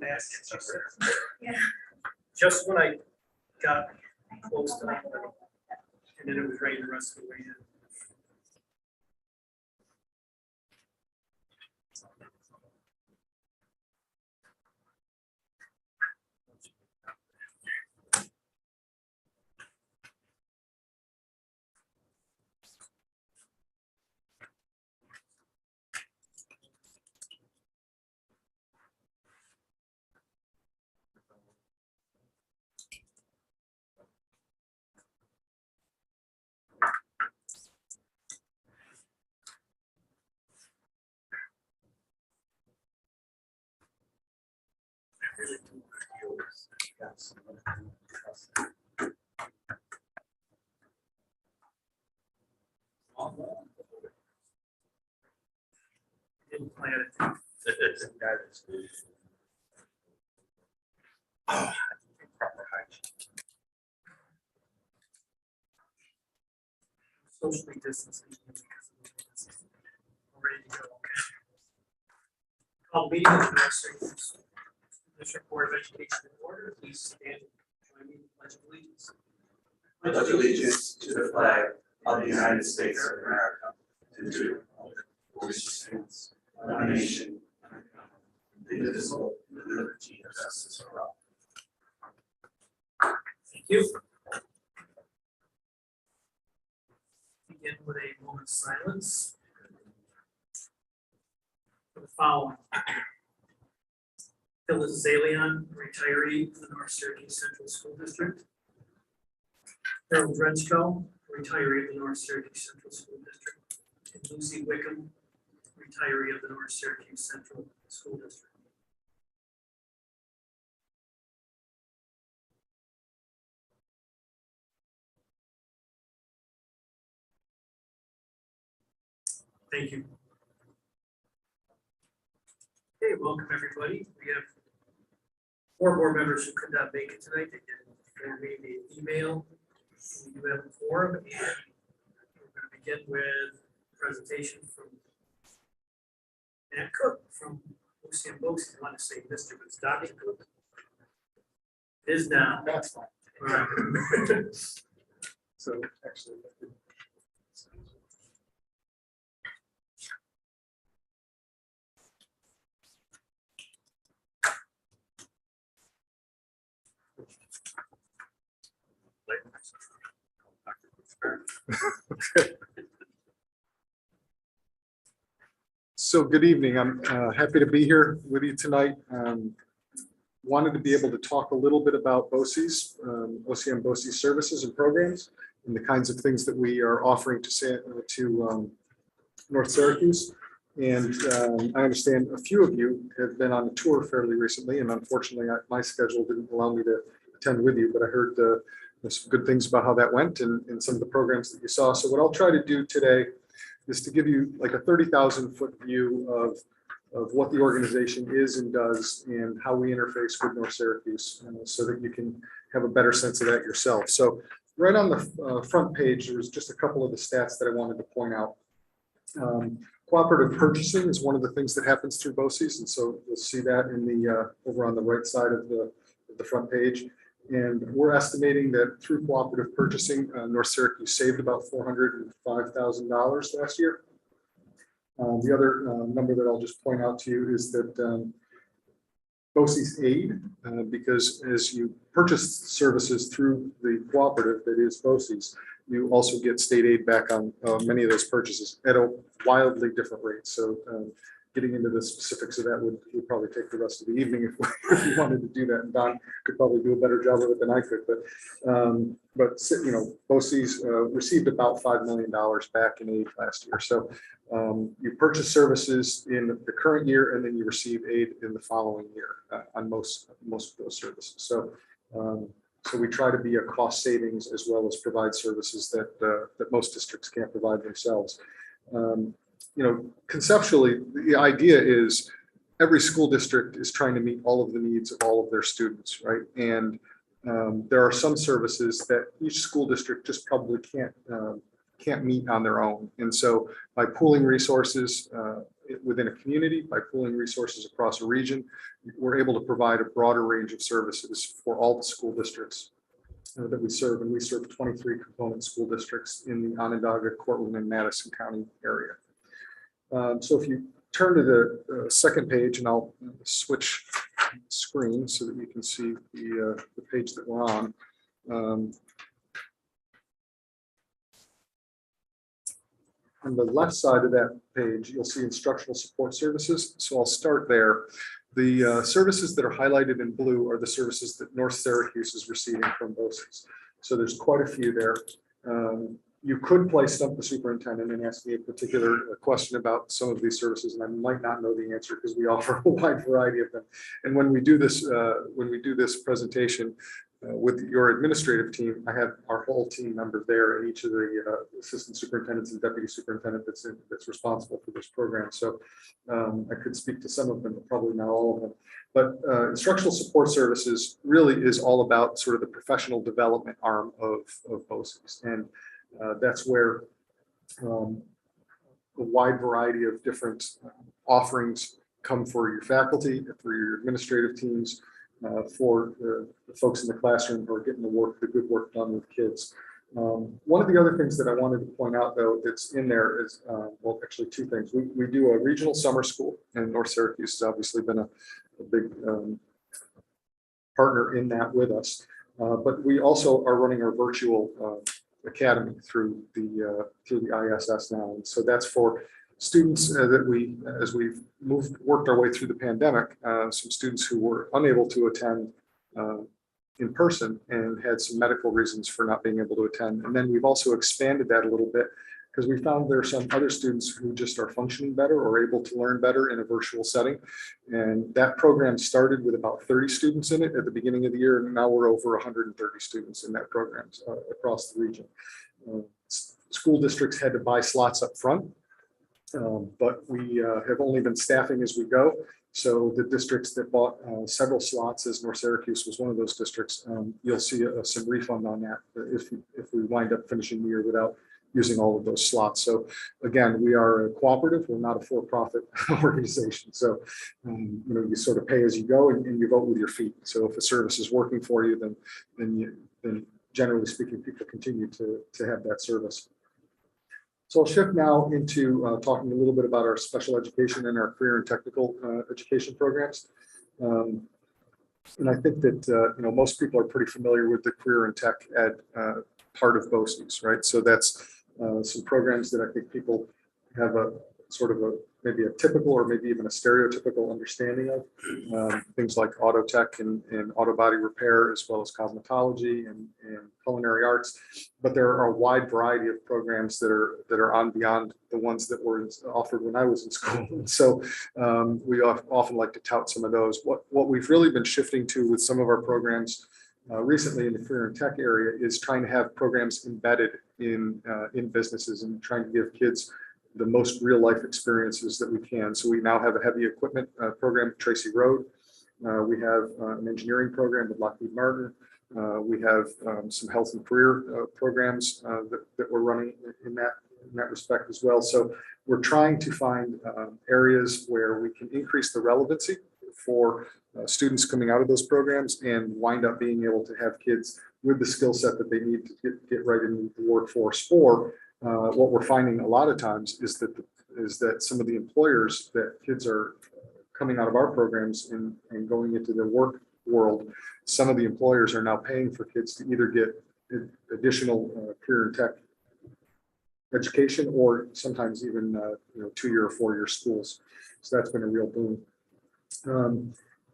baskets. Yeah. Just when I got close to that, and then it was raining the rest of the way in. Didn't plan it. Socially distancing. Ready to go. Call meeting of the District Board of Education in order. Please stand and join me in the Pledge of Allegiance. Pledge allegiance to the flag of the United States of America, and to the republic for which it stands, one nation, indivisible, with liberty and justice for all. Thank you. Begin with a moment's silence for the following. Phyllis Zalian, retiree from the North Syracuse Central School District. Harold Drenchko, retiree of the North Syracuse Central School District. And Lucy Wickham, retiree of the North Syracuse Central School District. Thank you. Okay, welcome everybody. We have 4 board members who could not make it tonight. They did inform me via email. We do have a forum, and we're going to begin with a presentation from Matt Cook from OCM Books. I want to say Mr. but it's Dr. Cook. It is now. That's fine. All right. So actually, so good evening. I'm happy to be here with you tonight. Wanted to be able to talk a little bit about BOCES, OCM BOCES services and programs, and the kinds of things that we are offering to North Syracuse. And I understand a few of you have been on a tour fairly recently, and unfortunately my schedule didn't allow me to attend with you, but I heard some good things about how that went and some of the programs that you saw. So what I'll try to do today is to give you like a 30,000-foot view of what the organization is and does and how we interface with North Syracuse, so that you can have a better sense of that yourself. So right on the front page, there's just a couple of the stats that I wanted to point out. Cooperative purchasing is one of the things that happens through BOCES, and so you'll see that in the over on the right side of the front page. And we're estimating that through cooperative purchasing, North Syracuse saved about $405,000 last year. The other number that I'll just point out to you is that BOCES aid, because as you purchase services through the cooperative that is BOCES, you also get state aid back on many of those purchases at a wildly different rate. So getting into the specifics of that would probably take the rest of the evening if we wanted to do that. And Don could probably do a better job of it than I could. But you know, BOCES received about $5 million back in aid last year. So you purchase services in the current year, and then you receive aid in the following year on most of those services. So so we try to be a cost savings as well as provide services that most districts can't provide themselves. You know, conceptually, the idea is every school district is trying to meet all of the needs of all of their students, right? And there are some services that each school district just probably can't meet on their own. And so by pooling resources, within a community, by pooling resources across a region, we're able to provide a broader range of services for all the school districts that we serve, and we serve 23 component school districts in the Onondaga, Cortland, and Madison County area. So if you turn to the second page, and I'll switch screen so that you can see the page that we're on. On the left side of that page, you'll see instructional support services. So I'll start there. The services that are highlighted in blue are the services that North Syracuse is receiving from BOCES. So there's quite a few there. You could play stump the superintendent and ask me a particular question about some of these services, and I might not know the answer because we offer a wide variety of them. And when we do this presentation with your administrative team, I have our whole team member there, and each of the assistant superintendents and deputy superintendent that's responsible for this program. So I could speak to some of them, but probably not all of them. But instructional support services really is all about sort of the professional development arm of BOCES. And that's where a wide variety of different offerings come for your faculty, for your administrative teams, for the folks in the classroom who are getting the good work done with kids. One of the other things that I wanted to point out, though, that's in there is, well, actually two things. We do a regional summer school, and North Syracuse has obviously been a big partner in that with us. But we also are running our virtual academy through the ISS now, and so that's for students that as we've worked our way through the pandemic, some students who were unable to attend in person and had some medical reasons for not being able to attend. And then we've also expanded that a little bit because we found there are some other students who just are functioning better or able to learn better in a virtual setting. And that program started with about 30 students in it at the beginning of the year, and now we're over 130 students in that program across the region. School districts had to buy slots up front, but we have only been staffing as we go. So the districts that bought several slots, as North Syracuse was one of those districts, you'll see some refund on that if we wind up finishing the year without using all of those slots. So again, we are a cooperative. We're not a for-profit organization. So you sort of pay as you go, and you vote with your feet. So if a service is working for you, then generally speaking, people continue to have that service. So I'll shift now into talking a little bit about our special education and our career and technical education programs. And I think that most people are pretty familiar with the career and tech ed part of BOCES, right? So that's some programs that I think people have a sort of maybe a typical or maybe even a stereotypical understanding of. Things like auto tech and auto body repair, as well as cosmetology and culinary arts. But there are a wide variety of programs that are on beyond the ones that were offered when I was in school. And so we often like to tout some of those. What we've really been shifting to with some of our programs recently in the career and tech area is trying to have programs embedded in businesses and trying to give kids the most real life experiences that we can. So we now have a heavy equipment program at Tracy Road. We have an engineering program with Lockheed Martin. We have some health and career programs that we're running in that respect as well. So we're trying to find areas where we can increase the relevancy for students coming out of those programs and wind up being able to have kids with the skill set that they need to get right into the workforce. Or what we're finding a lot of times is that some of the employers that kids are coming out of our programs and going into the work world, some of the employers are now paying for kids to either get additional career and tech education or sometimes even 2-year or 4-year schools. So that's been a real boom.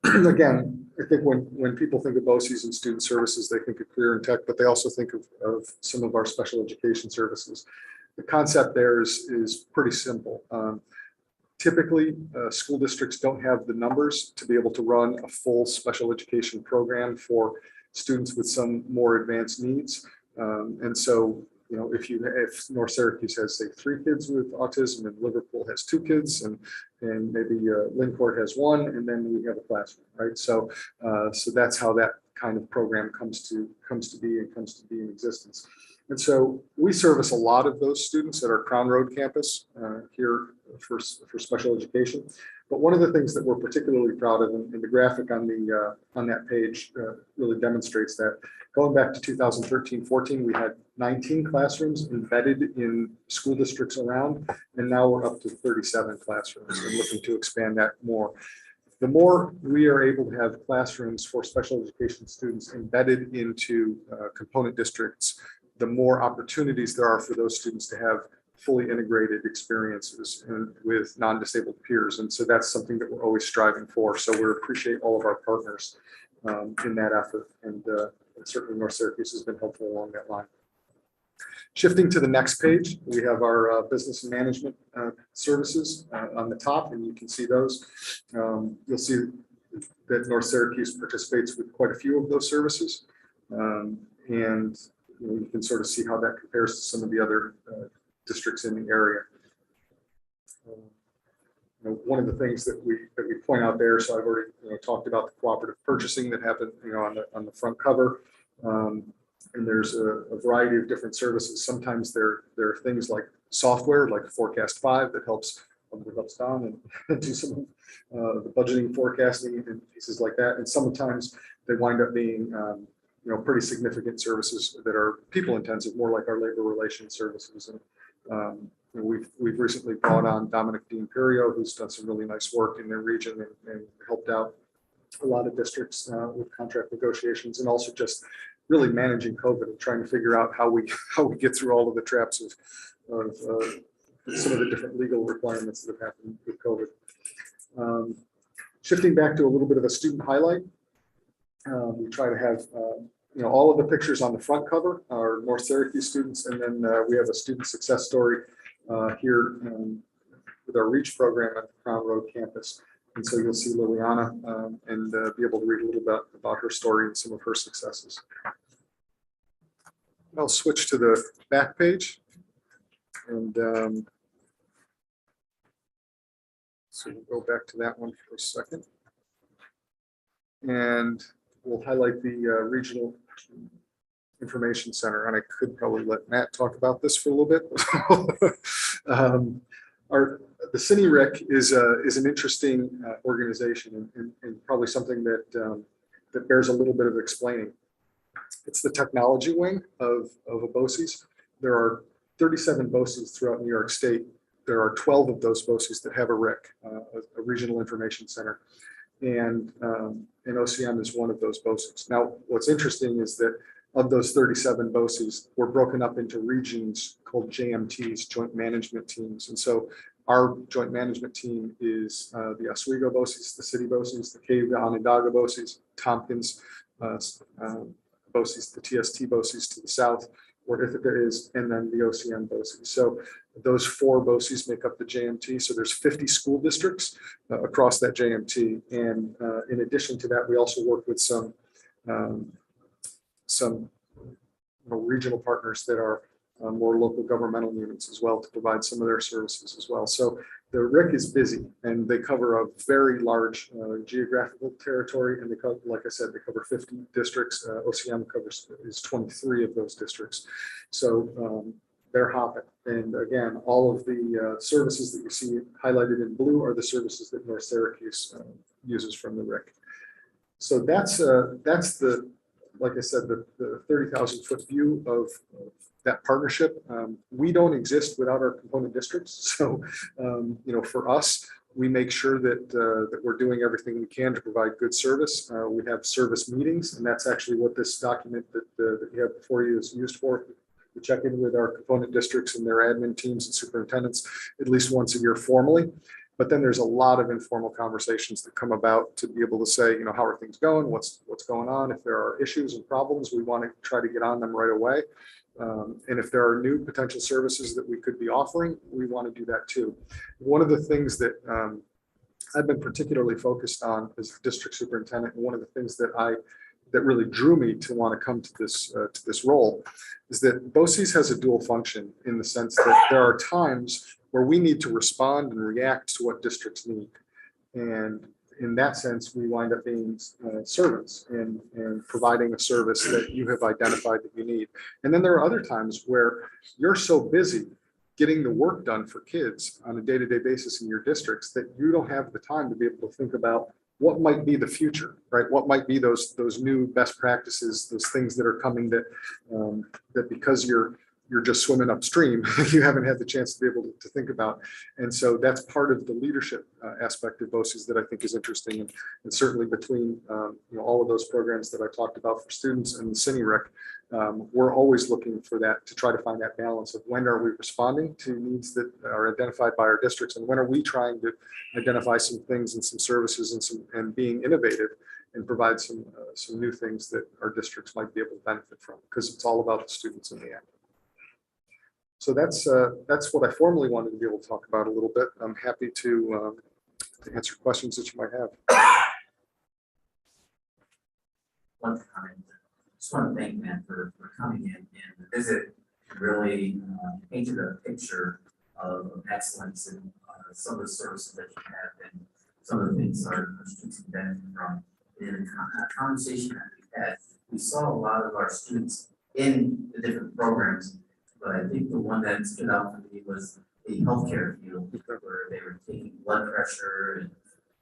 Again, I think when people think of BOCES and student services, they think of career and tech, but they also think of some of our special education services. The concept there is pretty simple. Typically, school districts don't have the numbers to be able to run a full special education program for students with some more advanced needs. And so, if North Syracuse has, say, 3 kids with autism and Liverpool has 2 kids and maybe Lincourt has 1, and then we have a classroom, right? So that's how that kind of program comes to be in existence. And so we service a lot of those students at our Crown Road campus here for special education. But one of the things that we're particularly proud of, and the graphic on that page really demonstrates that, going back to 2013-14, we had 19 classrooms embedded in school districts around, and now we're up to 37 classrooms and looking to expand that more. The more we are able to have classrooms for special education students embedded into component districts, the more opportunities there are for those students to have fully integrated experiences with non-disabled peers. And so that's something that we're always striving for. So we appreciate all of our partners in that effort. And certainly North Syracuse has been helpful along that line. Shifting to the next page, we have our business and management services on the top, and you can see those. You'll see that North Syracuse participates with quite a few of those services. And you can sort of see how that compares to some of the other districts in the area. One of the things that we point out there, so I've already talked about the cooperative purchasing that happened on the front cover. And there's a variety of different services. Sometimes there are things like software, like Forecast 5, that helps Don and do some of the budgeting, forecasting, and pieces like that. And sometimes they wind up being pretty significant services that are people intensive, more like our labor relations services. And we've recently brought on Dominic D'Imperio, who's done some really nice work in their region and helped out a lot of districts with contract negotiations, and also just really managing COVID and trying to figure out how we get through all of the traps of some of the different legal requirements that have happened with COVID. Shifting back to a little bit of a student highlight, we try to have all of the pictures on the front cover are North Syracuse students, and then we have a student success story here with our REACH program at the Crown Road campus. And so you'll see Liliana and be able to read a little bit about her story and some of her successes. I'll switch to the back page. And so we'll go back to that one for a second. And we'll highlight the Regional Information Center. And I could probably let Matt talk about this for a little bit. The CineRIC is an interesting organization and probably something that bears a little bit of explaining. It's the technology wing of a BOCES. There are 37 BOCES throughout New York State. There are 12 of those BOCES that have a RIC, a Regional Information Center. And OCM is one of those BOCES. Now, what's interesting is that of those 37 BOCES, were broken up into regions called JMTs, Joint Management Teams. And so our joint management team is the Oswego BOCES, the City BOCES, the Cave Onondaga BOCES, Tompkins BOCES, the TST BOCES to the south, where Ithaca is, and then the OCM BOCES. So those 4 BOCES make up the JMT. So there's 50 school districts across that JMT. And in addition to that, we also work with some regional partners that are more local governmental units as well to provide some of their services as well. So the RIC is busy, and they cover a very large geographical territory, and they cover, like I said, they cover 50 districts. OCM is 23 of those districts. So they're hopping. And again, all of the services that you see highlighted in blue are the services that North Syracuse uses from the RIC. So that's the, like I said, the 30,000-foot view of that partnership. We don't exist without our component districts. So, for us, we make sure that we're doing everything we can to provide good service. We have service meetings, and that's actually what this document that you have before you is used for. We check in with our component districts and their admin teams and superintendents at least once a year formally. But then there's a lot of informal conversations that come about to be able to say, how are things going? What's going on? If there are issues and problems, we want to try to get on them right away. And if there are new potential services that we could be offering, we want to do that too. One of the things that I've been particularly focused on as district superintendent, and one of the things that really drew me to want to come to this role, is that BOCES has a dual function in the sense that there are times where we need to respond and react to what districts need. And in that sense, we wind up being servants and providing a service that you have identified that you need. And then there are other times where you're so busy getting the work done for kids on a day-to-day basis in your districts that you don't have the time to be able to think about what might be the future, right? What might be those new best practices, those things that are coming that that because you're just swimming upstream, you haven't had the chance to be able to think about. And so that's part of the leadership aspect of BOCES that I think is interesting. And certainly between all of those programs that I talked about for students and the CineRec, we're always looking for that, to try to find that balance of when are we responding to needs that are identified by our districts, and when are we trying to identify some things and some services and being innovative and provide some new things that our districts might be able to benefit from, because it's all about the students in the end. So that's what I formally wanted to be able to talk about a little bit. I'm happy to answer questions that you might have. One comment. Just want to thank Matt for coming in and the visit. Really painted a picture of excellence in some of the services that you have and some of the things our students can benefit from. In a conversation that we had, we saw a lot of our students in the different programs, but I think the one that stood out for me was the healthcare field, where they were taking blood pressure, and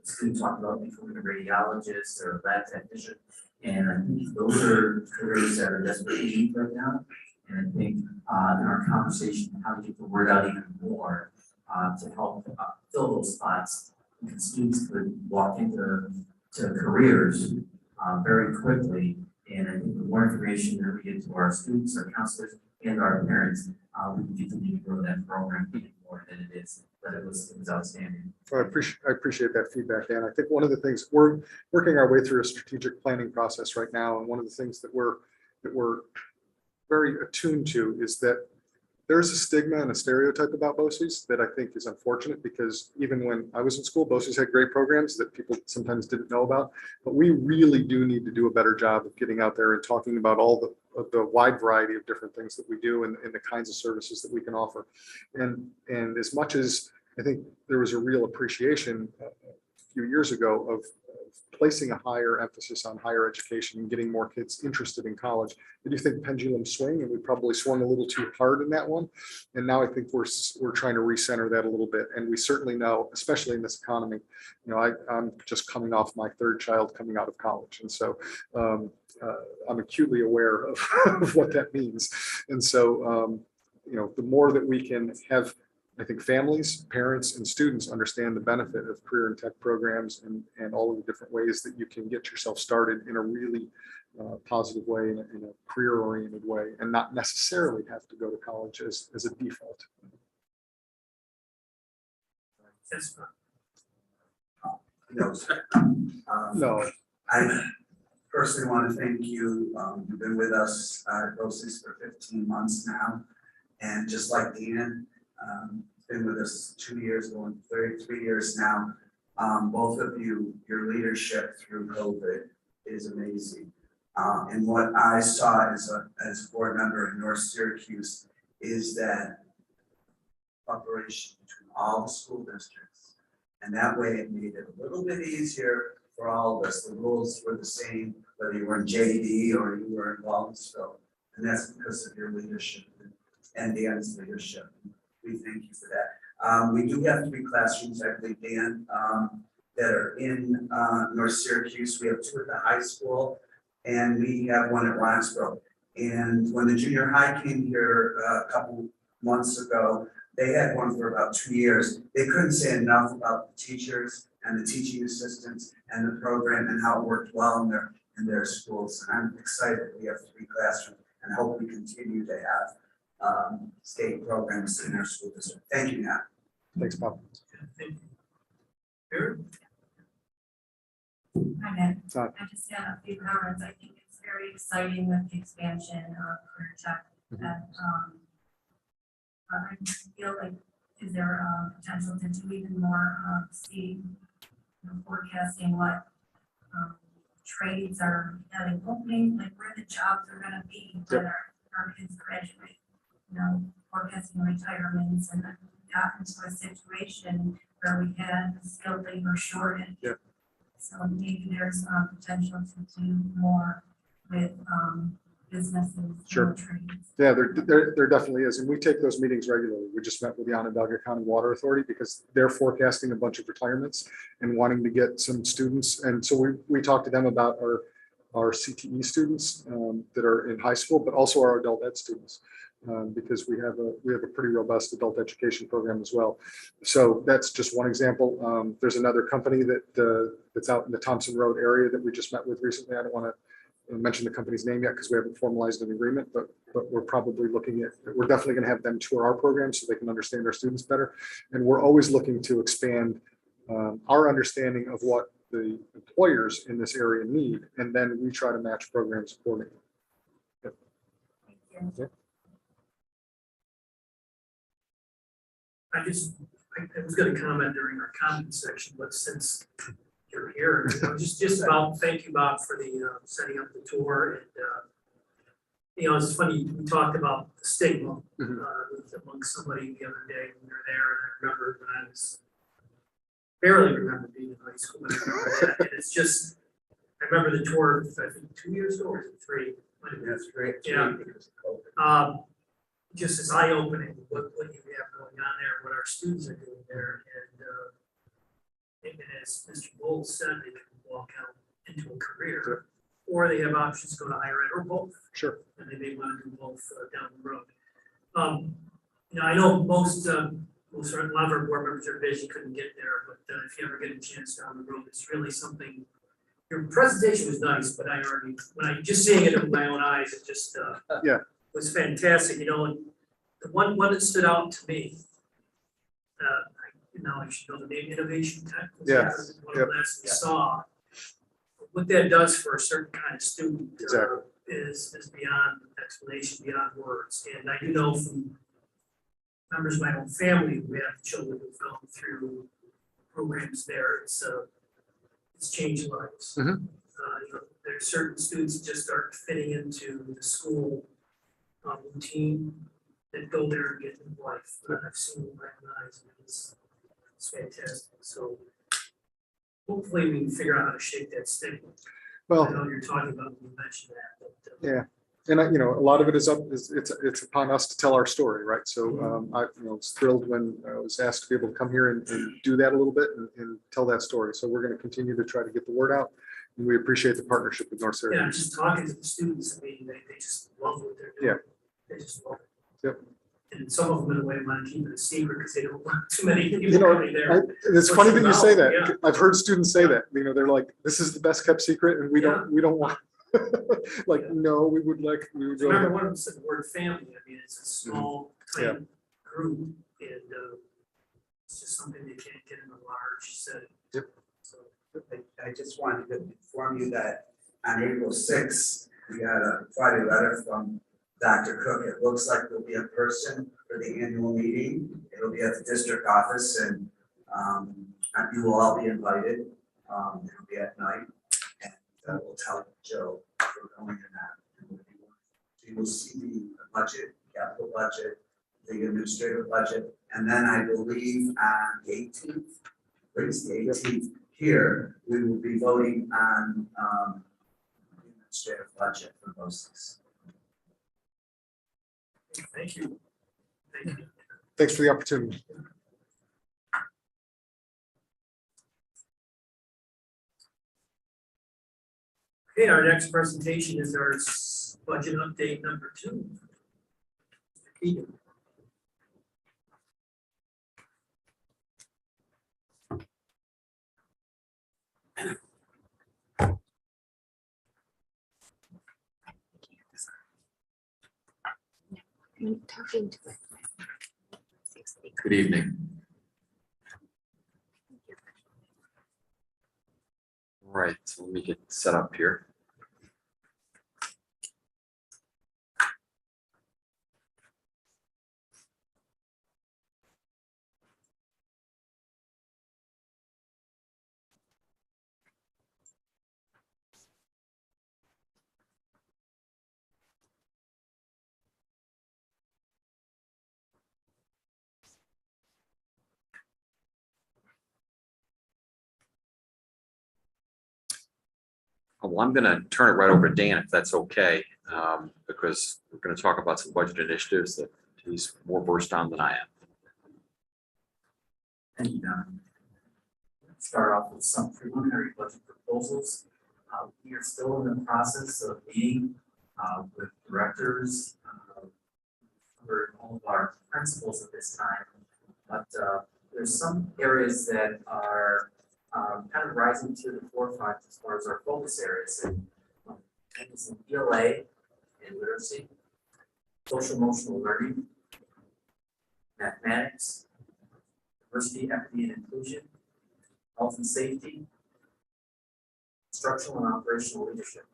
the student talked about becoming a radiologist or a lab technician. And I think those are careers that are desperately needed right now. And I think in our conversation, how to get the word out even more to help fill those spots, because students could walk into careers very quickly. And I think the more information that we get to our students, our counselors, and our parents, we can continue to grow that program even more than it is. But it was outstanding. I appreciate that feedback, Dan. I think one of the things, we're working our way through a strategic planning process right now, and one of the things that we're very attuned to is that there's a stigma and a stereotype about BOCES that I think is unfortunate, because even when I was in school, BOCES had great programs that people sometimes didn't know about. But we really do need to do a better job of getting out there and talking about all the wide variety of different things that we do and the kinds of services that we can offer. And as much as I think there was a real appreciation a few years ago of placing a higher emphasis on higher education and getting more kids interested in college, I do think pendulum swing, and we probably swung a little too hard in that one. And now I think we're trying to recenter that a little bit. And we certainly know, especially in this economy, I'm just coming off my third child coming out of college. And so I'm acutely aware of what that means. And so, the more that we can have, I think families, parents, and students understand the benefit of career and tech programs and all of the different ways that you can get yourself started in a really positive way, in a career-oriented way, and not necessarily have to go to college as a default. That's fine. No, No. I personally want to thank you. You've been with us at BOCES for 15 months now. And just like Dan, been with us 2 years, going 33 years now. Both of you, your leadership through COVID is amazing. And what I saw as a board member in North Syracuse is that cooperation between all the school districts. And that way it made it a little bit easier for all of us. The rules were the same, whether you were in JD or you were in Wallensville. And that's because of your leadership and Dan's leadership. We thank you for that. We do have 3 classrooms, I believe, Dan, that are in North Syracuse. We have 2 at the high school, and we have 1 at Roxborough. And when the junior high came here a couple months ago, they had 1 for about 2 years. They couldn't say enough about the teachers and the teaching assistants and the program and how it worked well in their schools. And I'm excited we have 3 classrooms and hope we continue to have state programs in our school district. Thank you, Matt. Thanks, Bob. Thank you. Karen? Hi, Matt. Hi. I just had a few comments. I think it's very exciting with the expansion of career tech. That I feel like, is there potential to do even more forecasting what trades are having opening, like where the jobs are going to be when our kids graduate, forecasting retirements, and then got into a situation where we had a skilled labor shortage. Yeah. So maybe there's potential to do more with businesses, Sure. more trades. Yeah, there definitely is. And we take those meetings regularly. We just met with the Onondaga County Water Authority because they're forecasting a bunch of retirements and wanting to get some students. And so we talked to them about our CTE students that are in high school, but also our adult ed students. Because we have a pretty robust adult education program as well. So that's just one example. There's another company that's out in the Thompson Road area that we just met with recently. I don't want to mention the company's name yet because we haven't formalized an agreement, but we're probably we're definitely going to have them tour our program so they can understand our students better. And we're always looking to expand our understanding of what the employers in this area need, and then we try to match programs accordingly. Thank you. I was gonna comment during our comment section, but since you're here, just about, thank you, Bob, for the setting up the tour. And it's funny, we talked about the stigma among somebody the other day when we were there, and I remember when I barely remember being in high school, but I remember that. And it's just, I remember the tour, I think 2 years ago, or was it 3? That's great. Yeah. Just as eye-opening, what you have going on there, what our students are doing there, and as Mr. Bowles said, they can walk out into a career, or they have options to go to higher ed, or both. Sure. And they may want to do both down the road. I know most a lot of our board members are busy, couldn't get there, but if you ever get a chance down the road, it's really something. Your presentation was nice, but when I just seeing it with my own eyes, it just was fantastic, and the one that stood out to me, I should know the name, Innovation Tech. Yeah. One of the last we saw. What that does for a certain kind of student Exactly. is beyond explanation, beyond words. And I do know from members of my own family who have children who've gone through programs there, it's changed lives. There's certain students that just aren't fitting into the school routine that go there and get new life. I've seen it with my own eyes, and it's fantastic. So hopefully we can figure out how to shake that stigma. Well, I know you're talking about, you mentioned that, but yeah. And a lot of it is it's upon us to tell our story, right? So I was thrilled when I was asked to be able to come here and do that a little bit and tell that story. So we're going to continue to try to get the word out, and we appreciate the partnership with North yeah, Syracuse. just talking to the students, I mean, they just love what they're doing. They just love it. Yep. And some of them in a way want to keep it a secret because they don't want too many people coming there. It's funny that you say that. Yeah. I've heard students say that. They're like, "This is the best kept secret, and we don't want." Like, no, we would I really. remember one of them said the word family. I mean, it's a small, tight group, and it's just something they can't get in a large setting. Yep. So, I just wanted to inform you that on April 6th, we got a Friday letter from Dr. Cook. It looks like there'll be a person for the annual meeting. It'll be at the district office, and you will all be invited. It'll be at night, and we'll tell Joe we're going in that. You will see the budget, capital budget, the administrative budget, and then I believe on the 18th, it's the 18th, here, we will be voting on the administrative budget for BOCES. thank you. Thank you. Thanks for the opportunity. Okay, our next presentation is our budget update number 2. Talking to it. Good evening. Right, so let me get set up here. Well, I'm going to turn it right over to Dan if that's okay, because we're going to talk about some budget initiatives that he's more versed on than I am. Thank you, Don. Start off with some preliminary budget proposals. We are still in the process of meeting with directors, for all of our principals at this time. But there's some areas that are kind of rising to the forefront as far as our focus areas. And it's in ELA and literacy, social emotional learning, mathematics, diversity, equity, and inclusion, health and safety, instructional and operational leadership.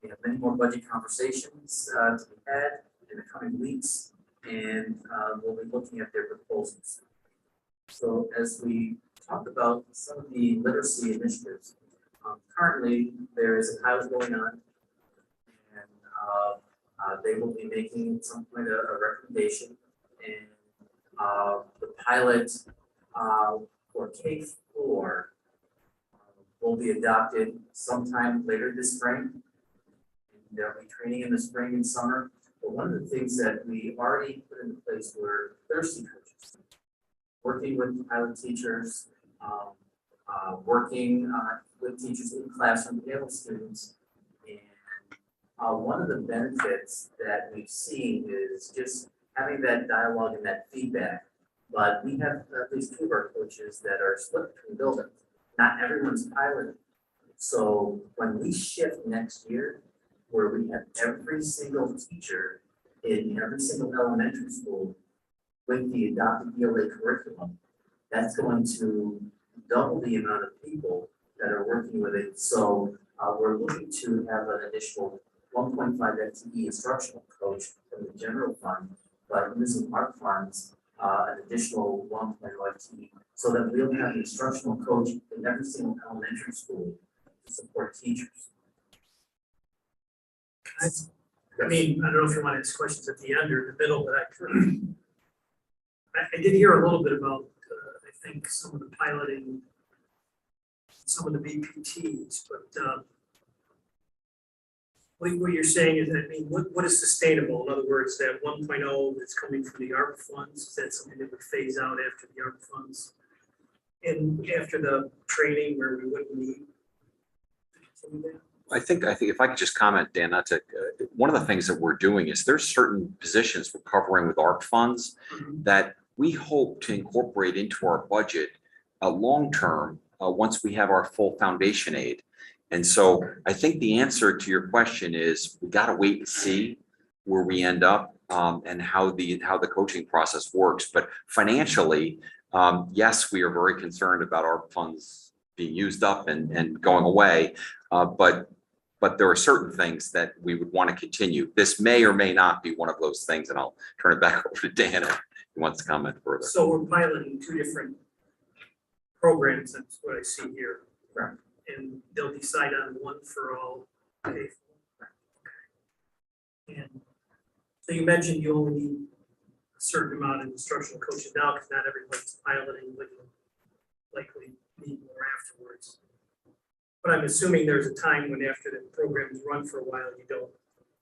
We have many more budget conversations to be had in the coming weeks, and we'll be looking at their proposals. So as we talk about some of the literacy initiatives, currently there is a pilot going on, and they will be making at some point a recommendation, and the pilot for K-4 will be adopted sometime later this spring. And there'll be training in the spring and summer. But one of the things that we already put into place were literacy coaches, working with pilot teachers, working with teachers in classroom to help students. And one of the benefits that we've seen is just having that dialogue and that feedback. But we have at least 2 of our coaches that are split between buildings. Not everyone's piloting. So when we shift next year, where we have every single teacher in every single elementary school with the adopted ELA curriculum, that's going to double the amount of people that are working with it. So we're looking to have an additional 1.5 FTE instructional coach from the general fund, but using our funds, an additional 1.0 FTE, so that we'll have an instructional coach in every single elementary school to support teachers. I mean, I don't know if you want to ask questions at the end or the middle, but I did hear a little bit about, I think, some of the piloting, some of the BPTs, but what you're saying is, I mean, what is sustainable? In other words, that 1.0 that's coming from the ARP funds, is that something that would phase out after the ARP funds? And after the training where we wouldn't need to continue that? I think if I could just comment, Dan, not to, one of the things that we're doing is there's certain positions we're covering with ARP funds that we hope to incorporate into our budget long-term once we have our full foundation aid. And so I think the answer to your question is we got to wait and see where we end up and how the coaching process works. But financially, yes, we are very concerned about our funds being used up and going away. But there are certain things that we would want to continue. This may or may not be one of those things, and I'll turn it back over to Dan if he wants to comment further. So we're piloting 2 different programs, that's what I see here. Right. And they'll decide on one for all. Okay. And so you mentioned you only need a certain amount of instructional coaches now because not everybody's piloting, but you'll likely need more afterwards. But I'm assuming there's a time when after the program's run for a while, you don't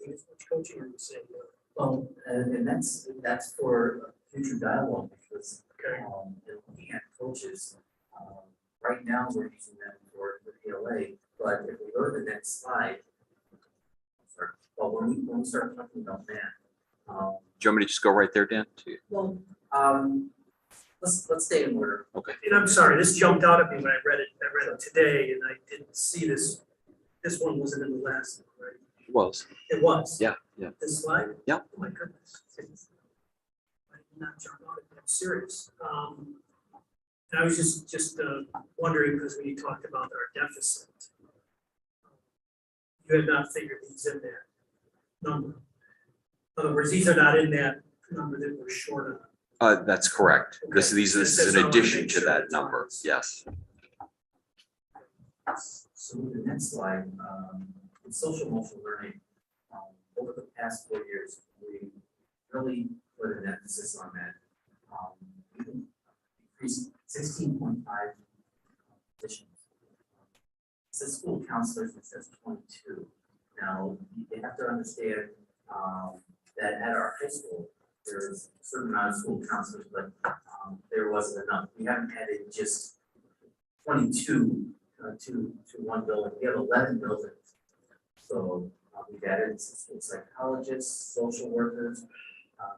need as much coaching, or you say no? Well, and that's for future dialogue, because Okay. in looking at coaches, right now we're using them for the PLA, but if we go to the next slide, well, when we start talking about that, Do you want me to just go right there, Dan? well, let's stay in order. Okay. And I'm sorry, this jumped out at me when I read it. I read it today, and I didn't see this. This one wasn't in the last one, right? It was. It was. Yeah. This slide? Yeah. Oh my goodness. I did not jump out at me. I'm serious. And I was just wondering, because when you talked about our deficit, you had not figured these in that number. In other words, these are not in that number that we're short on. That's correct. Okay. This is an addition to that number. Yes. So with the next slide, in social emotional learning, over the past 4 years, we really put an emphasis on that. We increased 16.5 positions. It's a school council counselors, it says 22. Now, you have to understand that at our high school, there's a certain amount of school counselors, but there wasn't enough. We haven't added just 22 to one building. We have 11 buildings. So we've added school psychologists, social workers,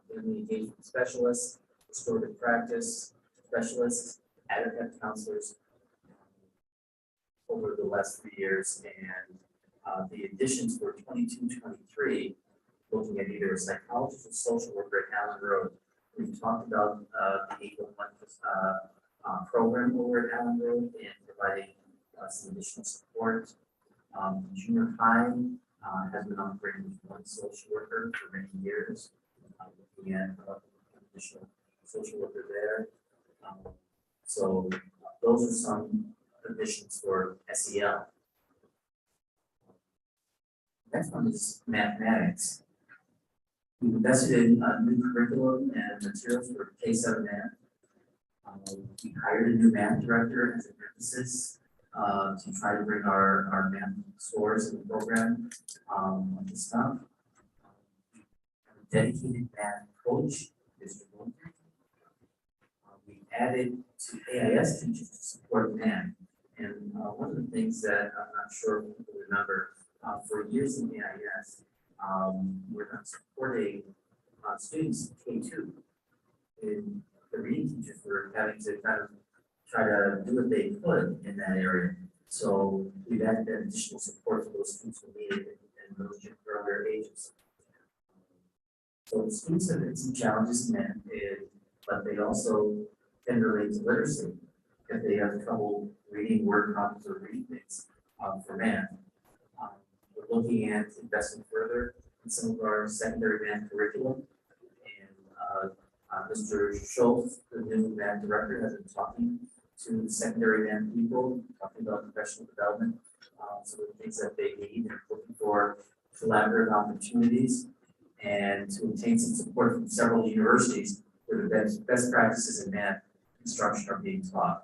family engagement specialists, restorative practice specialists, advocate counselors over the last 3 years. And the additions for 22-23, looking at either a psychologist or social worker at Allen Road. We've talked about the 811 program over at Allen Road and providing some additional support. Junior high has been operating with one social worker for many years. Looking at additional social worker there. So those are some additions for SEL. Next one is mathematics. We've invested in new curriculum and materials for K-7 math. We hired a new math director as an emphasis to try to bring our math scores in the program up to snuff. A dedicated math coach, Mr. Wilson. We added to AIS teachers to support math. And one of the things that I'm not sure if people remember, for years in AIS, we're not supporting students in K2. And the reading teachers were having to kind of try to do what they could in that area. So we've added that additional support for those students who needed it and those earlier ages. So the students have had some challenges in math, but they also can relate to literacy if they have trouble reading word problems or reading things for math. We're looking at investing further in some of our secondary math curriculum. And Mr. Schultz, the new math director, has been talking to the secondary math people, talking about professional development, some of the things that they need, and looking for collaborative opportunities, and to obtain some support from several universities where the best practices in math instruction are being taught.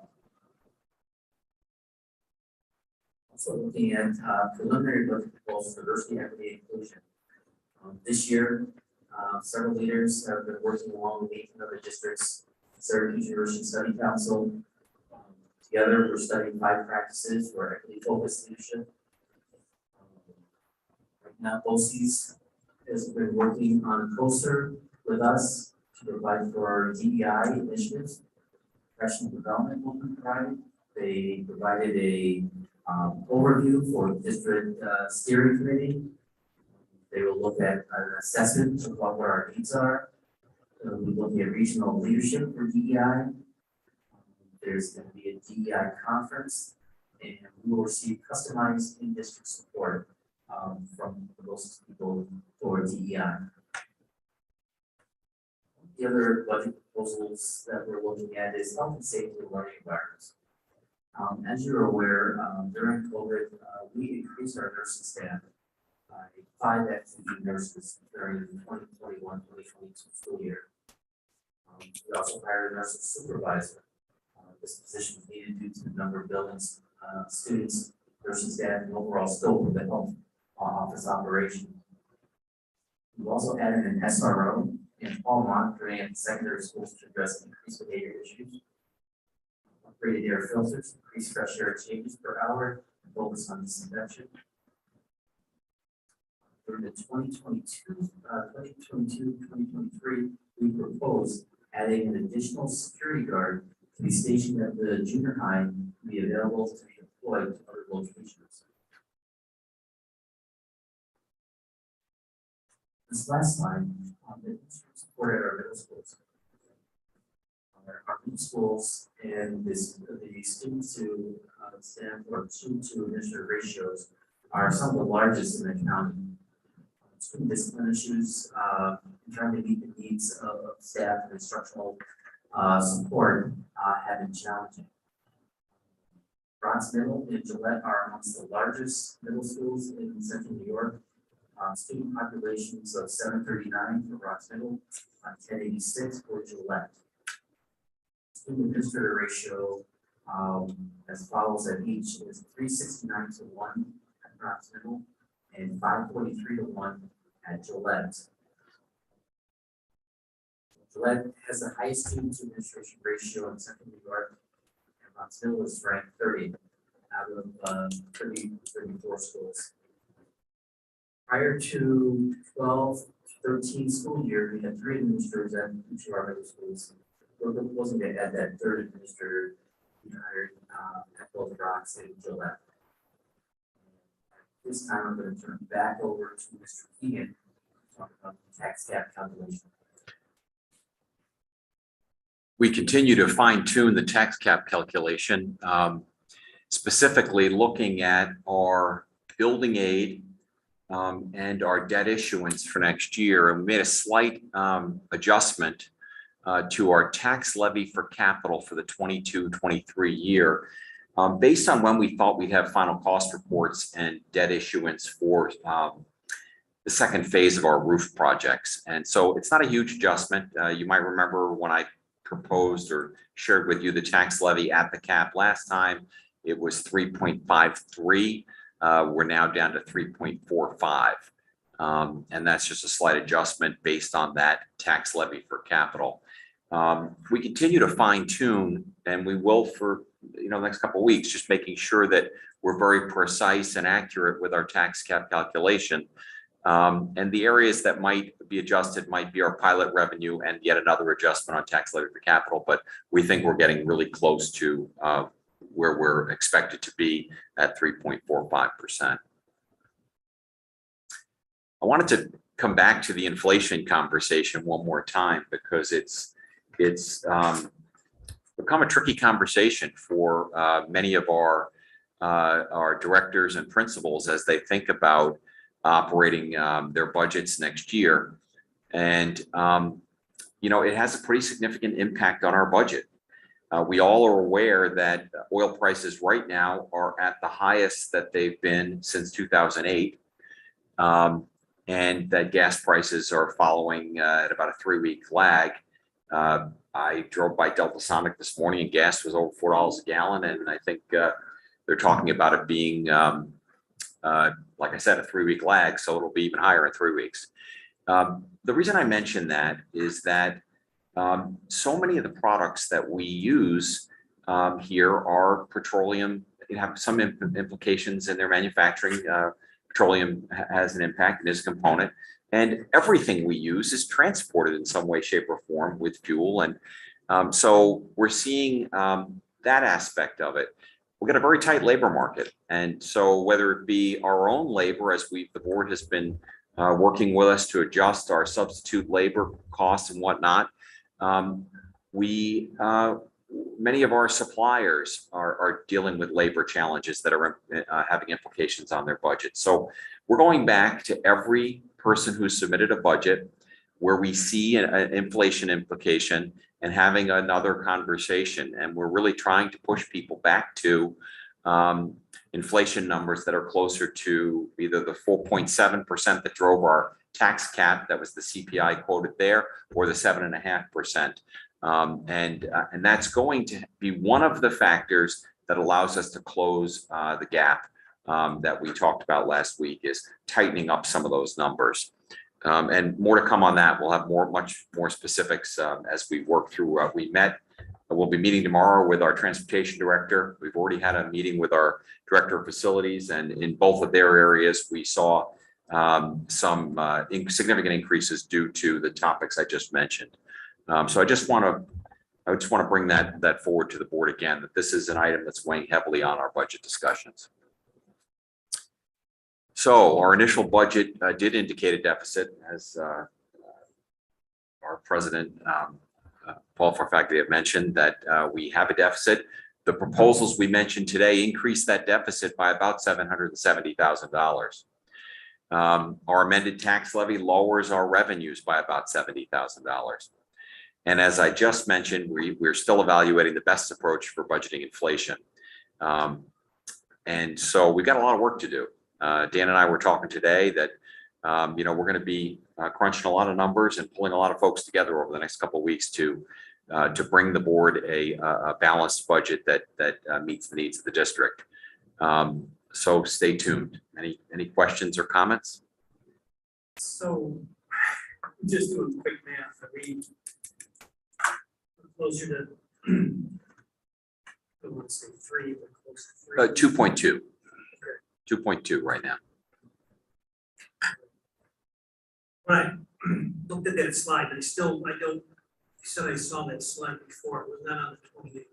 Also looking at preliminary budget proposals for diversity, equity, and inclusion. This year, several leaders have been working along with 18 other districts, Syracuse University Study Council. Together, we're studying 5 practices for equity-focused leadership. Right now, BOCES has been working on a poster with us to provide for our DEI initiatives. Professional development will be provided. They provided a overview for district steering committee. They will look at an assessment of what our needs are. We'll be looking at regional leadership for DEI. There's going to be a DEI conference, and we will receive customized in-district support from those people for DEI. The other budget proposals that we're looking at is health and safety and learning environments. As you're aware, during COVID, we increased our nursing staff by 5 FTE nurses during the 2021-2022 school year. We also hired a nursing supervisor. This position was needed due to the number of buildings, students, nursing staff, and overall scope of the health office operation. We've also added an SRO and all monitoring at secondary schools to address increased behavior issues. Upgraded air filters, increased fresh air changes per hour, and focus on disinfection. For the 2022-2023, we propose adding an additional security guard to be stationed at the junior high to be available to be deployed to other locations. This last slide, the support at our middle schools. Our middle schools and the student to staff or student to administrative ratios are some of the largest in the county. Student discipline issues, trying to meet the needs of staff and instructional support have been challenging. Bronx Middle and Gillette are amongst the largest middle schools in Central New York. Student populations of 739 for Bronx Middle, 1086 for Gillette. Student administrator ratio as follows at each is 369 to 1 Bronx Middle, and 543 to 1 at Gillette. Gillette has the highest student to administration ratio in Central New York, and Bronx Middle is ranked 30 out of 34 schools. Prior to 12-13 school year, we had 3 administrators at each of our middle schools. We're proposing to add that 3rd administrator we hired at both Bronx and Gillette. This time I'm going to turn it back over to Mr. Keegan to talk about the tax cap calculation. We continue to fine tune the tax cap calculation, specifically looking at our building aid and our debt issuance for next year. And we made a slight adjustment to our tax levy for capital for the 22-23 year, based on when we thought we'd have final cost reports and debt issuance for the second phase of our roof projects. And so it's not a huge adjustment. You might remember when I proposed or shared with you the tax levy at the cap last time, it was 3.53. We're now down to 3.45. And that's just a slight adjustment based on that tax levy for capital. We continue to fine tune, and we will for the next couple of weeks, just making sure that we're very precise and accurate with our tax cap calculation. And the areas that might be adjusted might be our pilot revenue and yet another adjustment on tax levy for capital. But we think we're getting really close to where we're expected to be at 3.45%. I wanted to come back to the inflation conversation one more time because it's become a tricky conversation for many of our directors and principals as they think about operating their budgets next year. And, it has a pretty significant impact on our budget. We all are aware that oil prices right now are at the highest that they've been since 2008. And that gas prices are following at about a 3-week lag. I drove by Delta Sonic this morning and gas was over $4 a gallon. And I think they're talking about it being, like I said, a 3-week lag. So it'll be even higher in 3 weeks. The reason I mention that is that so many of the products that we use here are petroleum. They have some implications in their manufacturing. Petroleum has an impact and is a component. And everything we use is transported in some way, shape, or form with fuel. And so we're seeing that aspect of it. We've got a very tight labor market. And so whether it be our own labor, as the board has been working with us to adjust our substitute labor costs and whatnot, many of our suppliers are dealing with labor challenges that are having implications on their budget. So we're going back to every person who submitted a budget where we see an inflation implication and having another conversation. And we're really trying to push people back to inflation numbers that are closer to either the 4.7% that drove our tax cap, that was the CPI quoted there, or the 7.5%. And that's going to be one of the factors that allows us to close the gap that we talked about last week, is tightening up some of those numbers. And more to come on that. We'll have much more specifics as we work through. We'll be meeting tomorrow with our transportation director. We've already had a meeting with our director of facilities, and in both of their areas, we saw some significant increases due to the topics I just mentioned. So I just want to bring that forward to the board again, that this is an item that's weighing heavily on our budget discussions. So our initial budget did indicate a deficit, as our president, Paul Farfaglia, had mentioned, that we have a deficit. The proposals we mentioned today increase that deficit by about $770,000. Our amended tax levy lowers our revenues by about $70,000. And as I just mentioned, we're still evaluating the best approach for budgeting inflation. And so we've got a lot of work to do. Dan and I were talking today that, we're going to be crunching a lot of numbers and pulling a lot of folks together over the next couple of weeks to bring the board a balanced budget that meets the needs of the district. So stay tuned. Any questions or comments? So, just doing quick math, I mean, closer to, I don't want to say 3, but close to 3. 2.2. 2.2 right now. When I looked at that slide, I don't, you said I saw that slide before, it was not on the 28th.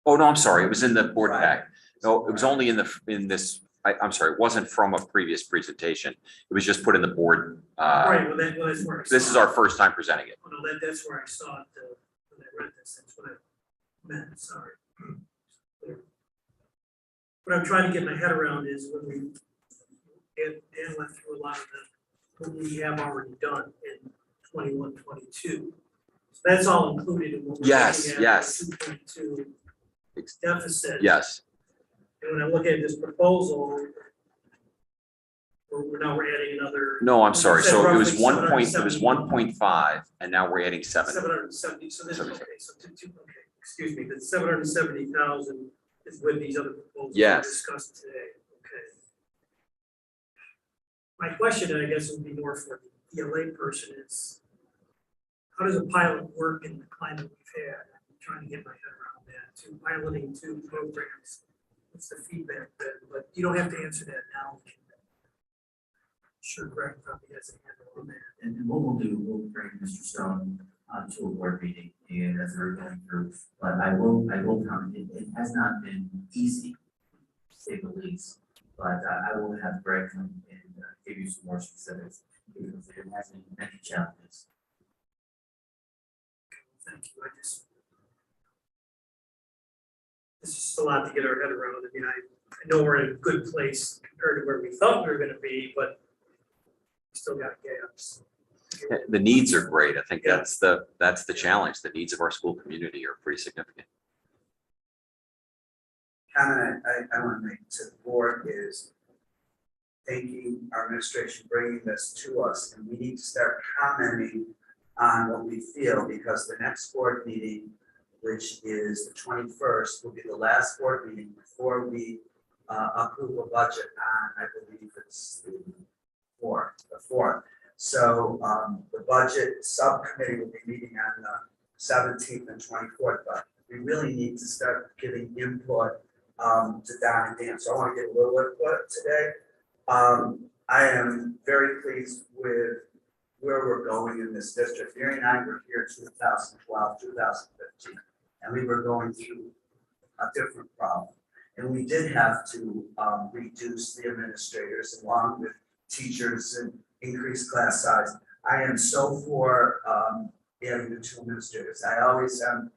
Oh, no, I'm sorry. It was in the board pack. No, it was only in this, I'm sorry, it wasn't from a previous presentation. It was just put in the board. Right, well, that's where I saw it. This is our first time presenting it. Oh, no, that's where I saw it, when I read this, that's what I meant, sorry. What I'm trying to get my head around is when Dan went through a lot of what we have already done in 21, 22. So that's all included in what we're Yes, looking at, yes. 2.2 deficit. Yes. And when I look at this proposal, we're adding another. No, I'm sorry. So it was Roughly 1.5 and now we're adding 7. 770, so this, okay, 70. so okay, excuse me, the 770,000 is with these other proposals we Yes. discussed today, okay. My question, and I guess it would be more for the ELA person, is how does a pilot work in the climate we've had? I'm trying to get my head around that, to piloting 2 programs. What's the feedback then? But you don't have to answer that now. Sure, Greg probably has a handle on that. And what we'll do, we'll bring Mr. Stone to a board meeting and as we're going through, but I will comment, it has not been easy, to say the least. But I will have Greg come and give you some more specifics because it has been many challenges. Thank you. This is just a lot to get our head around. I mean, I know we're in a good place compared to where we thought we were gonna be, but we still got gaps. The needs are great. I think that's the challenge. The needs of our school community are pretty significant. Comment I want to make to the board is thanking our administration bringing this to us, and we need to start commenting on what we feel, because the next board meeting, which is the 21st, will be the last board meeting before we approve a budget on, I believe it's the 4th. So the budget subcommittee will be meeting on the 17th and 24th, but we really need to start giving input to Don and Dan. So I want to get a little input today. I am very pleased with where we're going in this district. Mary and I were here 2012, 2015, and we were going through a different problem. And we did have to reduce the administrators along with teachers and increase class size. I am so for adding the 2 administrators. I always am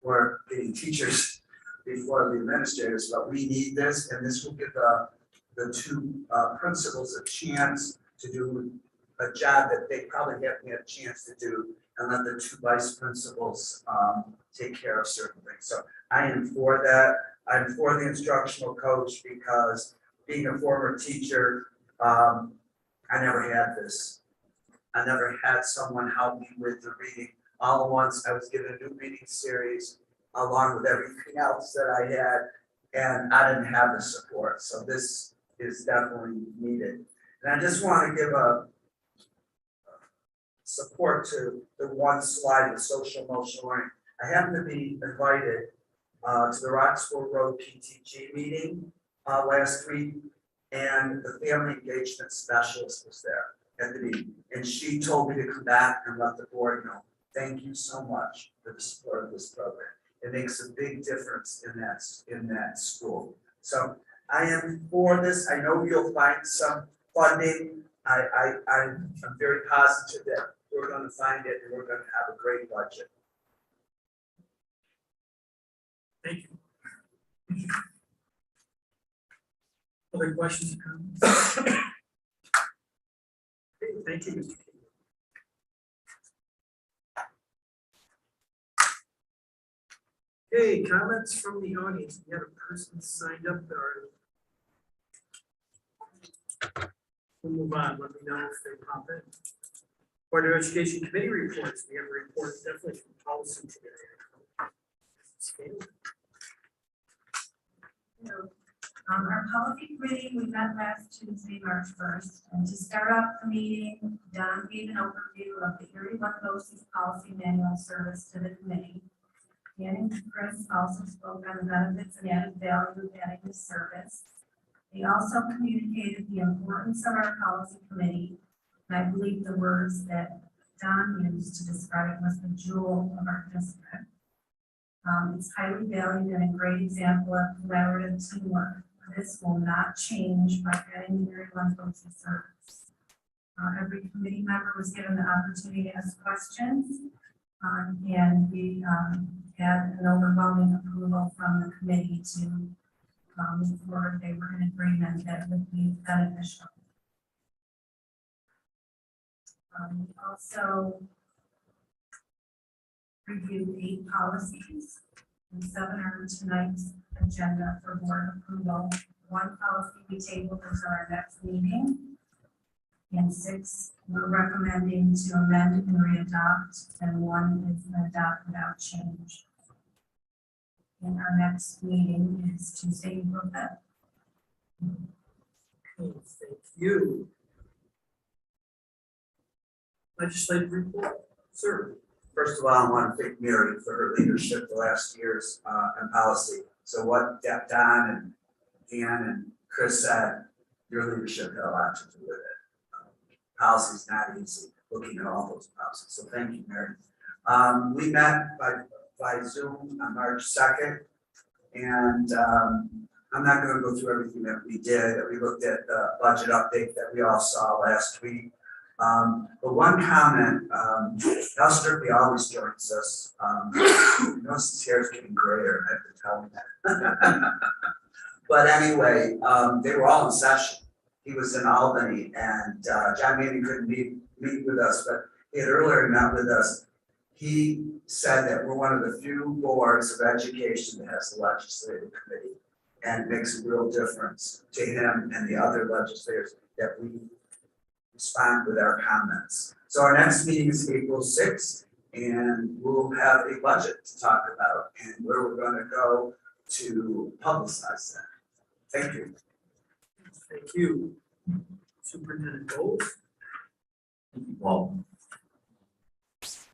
for getting teachers before the administrators, but we need this, and this will give the 2 principals a chance to do a job that they probably haven't had a chance to do, and let the 2 vice principals take care of certain things. So I am for that. I'm for the instructional coach because being a former teacher, I never had this. I never had someone help me with the reading. All at once, I was given a new reading series along with everything else that I had, and I didn't have the support. So this is definitely needed. And I just want to give a support to the one slide, the social emotional learning. I happened to be invited to the Roxborough Road PTG meeting last week, and the family engagement specialist was there at the meeting, and she told me to come back and let the board know. Thank you so much for the support of this program. It makes a big difference in that school. So I am for this. I know you'll find some funding. I'm very positive that we're going to find it, and we're going to have a great budget. Thank you. Other questions or comments? Okay, thank you, Mr. King. Okay, comments from the audience. We have a person signed up there. We'll move on. Let me know if they pop in. Board of Education Committee reports. We have a report definitely from policy today. Our policy committee, we met last Tuesday, March 1st, and to start off the meeting, Don gave an overview of the Erie One BOCES policy manual service to the committee. Dan and Chris also spoke on the benefits and added value of adding this service. They also communicated the importance of our policy committee, and I believe the words that Don used to describe it was the jewel of our district. It's highly valued and a great example of collaborative teamwork. This will not change by adding the Erie One BOCES service. Every committee member was given the opportunity to ask questions, and we had an overwhelming approval from the committee to move forward. They were in agreement that it would be beneficial. We also reviewed 8 policies, and 7 are on tonight's agenda for board approval. 1 policy we tabled until our next meeting, and 6 we're recommending to amend and readopt, and 1 is an adopt without change. And our next meeting is Tuesday, April 5th. Okay, thank you. Legislative report, sir. First of all, I want to thank Mary for her leadership the last years in policy. So what Don and Dan and Chris said, your leadership had a lot to do with it. Policy is not easy, looking at all those policies. So thank you, Mary. We met by Zoom on March 2nd, and I'm not going to go through everything that we did. We looked at the budget update that we all saw last week. But one comment, Al Sturkey always joins us. His hair is getting grayer, I have to tell him that. But anyway, they were all in session. He was in Albany, and John Manning couldn't meet with us, but he had earlier met with us. He said that we're one of the few boards of education that has a legislative committee, and it makes a real difference to him and the other legislators that we respond with our comments. So our next meeting is April 6th, and we'll have a budget to talk about and where we're going to go to publicize that. Thank you. Thank you. Superintendent Gold. Thank you, Paul.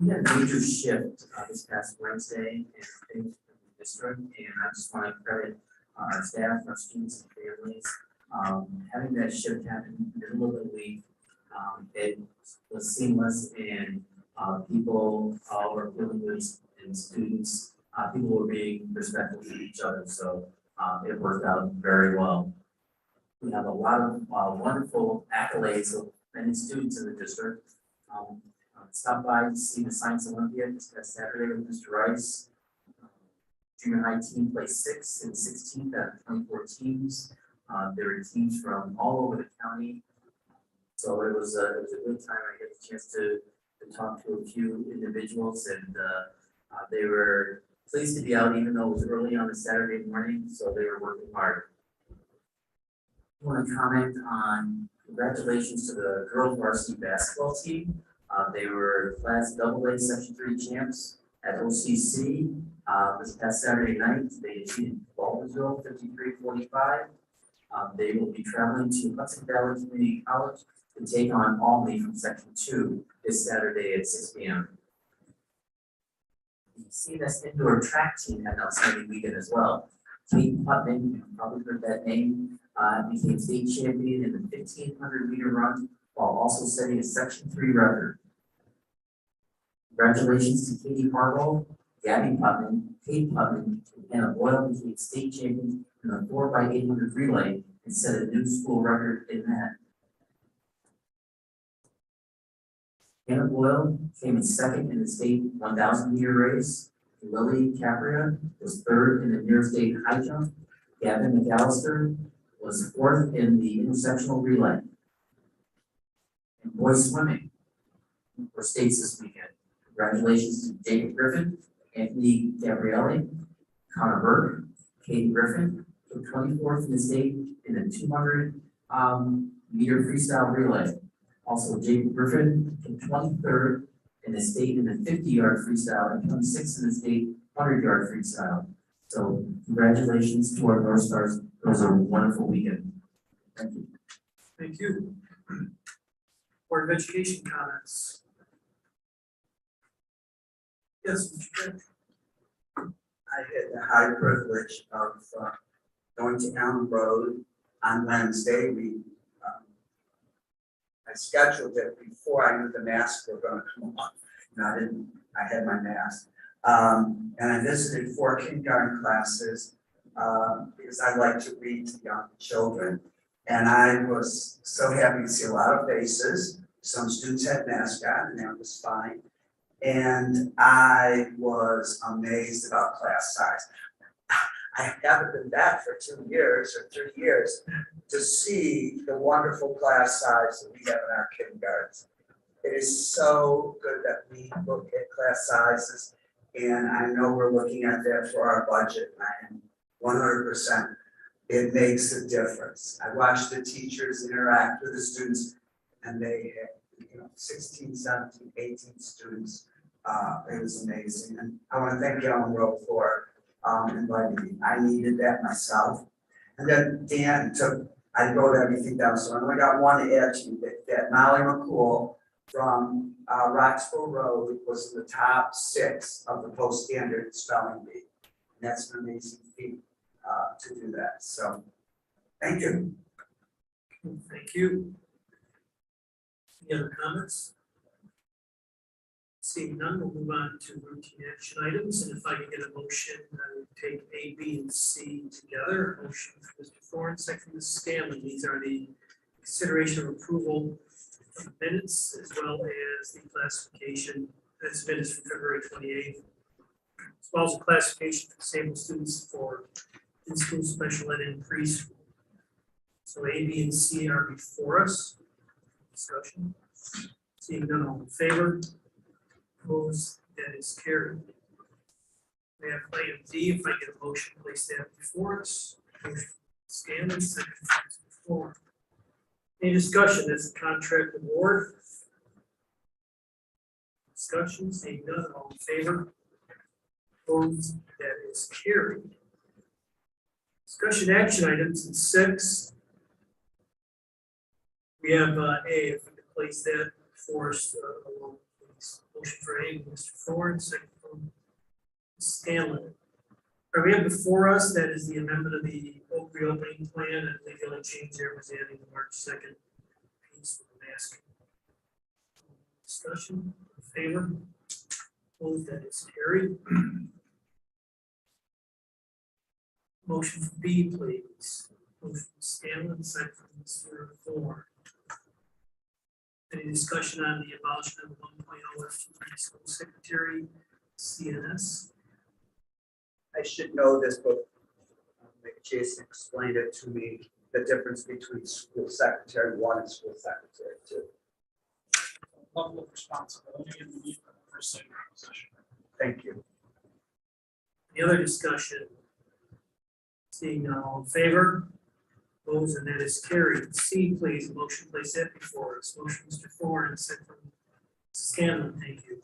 We had a major shift this past Wednesday in things in the district, and I just want to credit our staff, our students, and families. Having that shift happen in the middle of the week, it was seamless, and people were feeling good, and students, people were being respectful to each other, so it worked out very well. We have a lot of wonderful accolades of many students in the district. Stop by to see the Science Olympiad this Saturday with Mr. Rice. Junior high team placed 6th and 16th out of 24 teams. There were teams from all over the county. So it was a good time. I had a chance to talk to a few individuals, and they were pleased to be out even though it was early on a Saturday morning, so they were working hard. I want to comment on congratulations to the girls varsity basketball team. They were Class AA Section 3 champs at OCC this past Saturday night. They defeated Baldwinsville 53-45. They will be traveling to Hudson Valley Community College to take on Albany from Section 2 this Saturday at 6 p.m. The CNS indoor track team had an outstanding weekend as well. Kate Putman, you've probably heard that name, became state champion in the 1,500 meter run while also setting a Section 3 record. Congratulations to Katie Harwell, Gabby Putman, Kate Putman, and Anna Boyle became state champions in the 4x800 relay and set a new school record in that. Anna Boyle came in 2nd in the state 1,000 meter race. Lily Capria was 3rd in the near-state high jump. Gavin McAllister was 4th in the intersectional relay. And boys swimming for states this weekend. Congratulations to Jacob Griffin, Anthony Gabrielli, Connor Burke, Katie Griffin, took 24th in the state in the 200 meter freestyle relay. Also, Jacob Griffin took 23rd in the state in the 50-yard freestyle and 26th in the state 100-yard freestyle. So congratulations to our North Stars was a wonderful weekend. Thank you. Thank you. Board of Education comments. Yes, Mr. Chair. I had the high privilege of going to Elm Road on Wednesday. I scheduled it before I knew the masks were going to come on. And I had my mask. And I visited 4 kindergarten classes because I like to read to young children. And I was so happy to see a lot of faces. Some students had masks on, and that was fine. And I was amazed about class size. I haven't been back for 2 years or 3 years to see the wonderful class size that we have in our kindergartens. It is so good that we look at class sizes, and I know we're looking at that for our budget. I am 100%. It makes a difference. I watch the teachers interact with the students, and they have 16, 17, 18 students. It was amazing, and I want to thank Ellen Rowe for inviting me. I needed that myself. And then Dan I wrote everything down, so I only got one to add to you, that Molly McCool from Roxborough Road was in the top 6 of the post-standard spelling bee. And that's an amazing feat to do that, so thank you. Thank you. Any other comments? Seeing none, we'll move on to routine action items, and if I can get a motion, I would take A, B, and C together. Motion for Mr. Thorne, second from Mrs. Scanlon. These are the consideration of approval of the minutes as well as the classification, that's minutes from February 28th. As well as the classification for disabled students for in-school special ed and preschool. So A, B, and C are before us. Discussion. Seeing none, all in favor? Opposed, that is carried. We have item D, if I get a motion, place that before us. Motion Scanlon, second before. Any discussion, that's the contract award. Discussion, seeing none, all in favor? Opposed, that is carried. Discussion action items in 6. We have A, if we could place that before us, along. Motion for A, Mr. Thorne, second from Ms. Scanlon. All right, we have before us, that is the amendment of the reopening plan, and the only change there was adding the March 2nd piece for the mask. Discussion, in favor? Opposed, that is carried. Motion for B, please. Motion for Scanlon, second from Mr. Thorne. Any discussion on the abolishment of 1.0 FTE school secretary, CNS? I should know this, but Jason explained it to me, the difference between school secretary 1 and school secretary 2. Level of responsibility and the need for a senior position. Thank you. Any other discussion? Seeing none, all in favor? Opposed, and that is carried. C, please, motion place that before us. Motion, Mr. Thorne, second from Scanlon, thank you.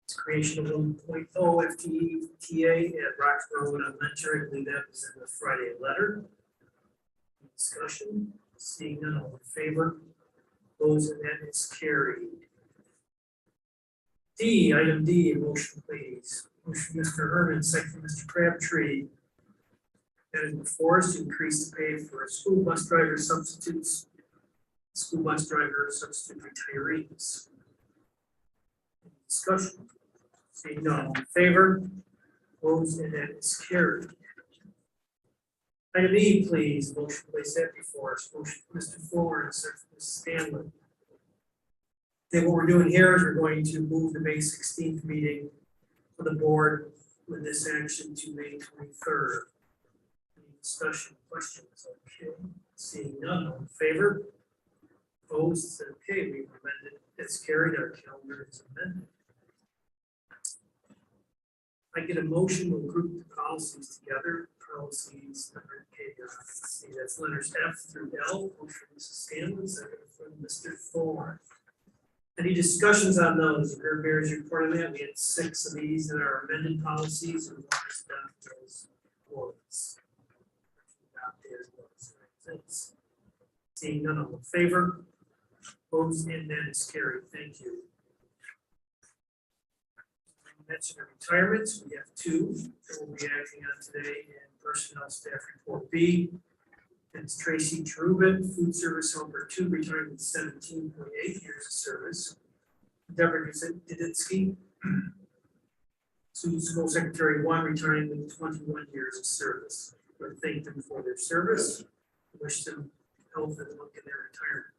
It's creation of 1.0 FTE TA at Roxborough Elementary. I believe that was in the Friday letter. Discussion, seeing none, all in favor? Opposed, and that is carried. D, item D, motion please. Motion, Mr. Herman, second from Mr. Crabtree. That is before us to increase the pay for school bus driver substitutes, school bus driver substitute retirees. Discussion. Seeing none, all in favor? Opposed, and that is carried. Item E, please. Motion place that before us. Motion for Mr. Thorne, second from Mrs. Scanlon. Then what we're doing here is we're going to move the May 16th meeting for the board with this action to May 23rd. Discussion, questions, okay, seeing none, all in favor? Opposed, okay, we've amended, it's carried, our calendar is amended. I get a motion, we'll group the policies together, policies, number, okay, let's see, that's letters F through L, motion from Mrs. Scanlon, second from Mr. Thorne. Any discussions on those? Your bears report on that, we had 6 of these that are amended policies, and one is adopted as ordinance. Thanks. Seeing none, all in favor? Opposed, and that is carried. Thank you. Mention retirements, we have two that we'll be acting on today, and personnel staff report B. It's Tracy Trubin, food service helper 2, retiring with 17.8 years of service. Deborah Diditsky, school secretary 1, retiring with 21 years of service. We thank them for their service. Wish them health and luck in their retirement.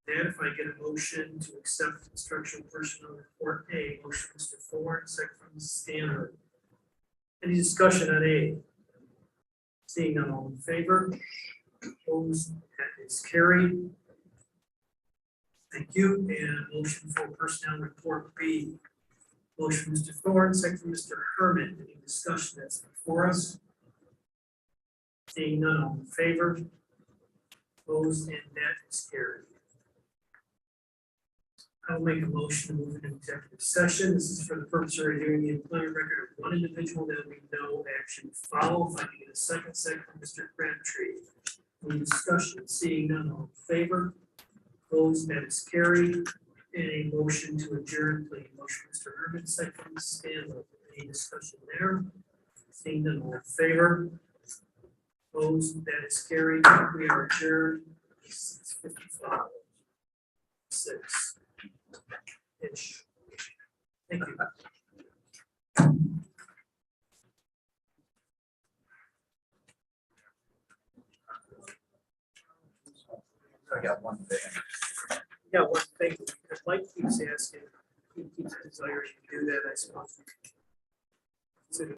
And if I get a motion to accept instructional personnel report A, motion Mr. Thorne, second from Mrs. Stanley. Any discussion on A? Seeing none, all in favor? Opposed, that is carried. Thank you. And motion for personnel report B. Motion Mr. Thorne, second from Mr. Herman. Any discussion that's before us? Seeing none, all in favor? Opposed, and that is carried. I'll make a motion to move into executive session. This is for the purpose of reviewing the employment record of one individual that we know action follow. If I can get a second from Mr. Crabtree. Any discussion? Seeing none, all in favor? Opposed, that is carried. And a motion to adjourn, please. Motion Mr. Herman, second from Mrs. Stanley. Any discussion there? Seeing none, all in favor? Opposed, that is carried. We are adjourned. 6:55. 6. Ish. Thank you. I got one thing. Yeah, one thing, Mike keeps asking, he keeps desiring to do that, I suppose we could